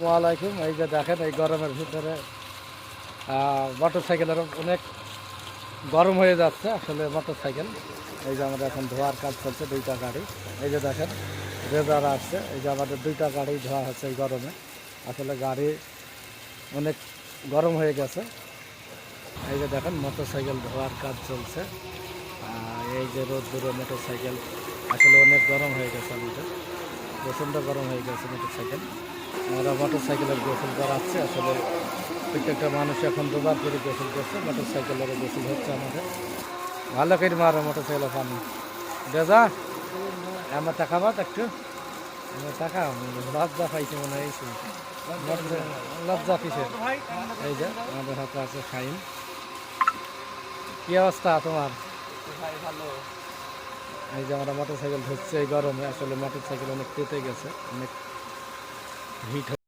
ওয়ালাইকুম। এই যে দেখেন এই গরমের ভিতরে মোটর সাইকেলের অনেক গরম হয়ে যাচ্ছে আসলে মোটর সাইকেল। এই যে আমাদের এখন ধোয়ার কাজ চলছে, দুইটা গাড়ি। এই যে দেখেন রেজার আসছে, এই যে আমাদের দুইটা গাড়ি ধোয়া হচ্ছে এই গরমে। আসলে গাড়ি অনেক গরম হয়ে গেছে। এই যে দেখেন মোটর সাইকেল ধোয়ার কাজ চলছে। এই যে রোদ দূরে মোটর সাইকেল আসলে অনেক গরম হয়ে গেছে, আমাদের প্রচণ্ড গরম হয়ে গেছে মোটর সাইকেল। আমরা মোটর সাইকেলের গোসল করাচ্ছে। আসলে প্রত্যেকটা মানুষ এখন দুবার করে গোসল করছে, মোটর সাইকেলের গোসল হচ্ছে আমাদের। ভালো করে মারো মোটর সাইকেলের পানি দেজা। আমার টাকা বাদ একটু, আমার টাকা লজ্জা পাইছে মনে হয়েছে। লজ্জা কিসের? এই যে আমাদের হাতে আছে ফাইন। কি অবস্থা তোমার? এই যে আমরা মোটর সাইকেল ধরছে এই গরমে। আসলে মোটর সাইকেল অনেক পেতে গেছে, অনেক হিট।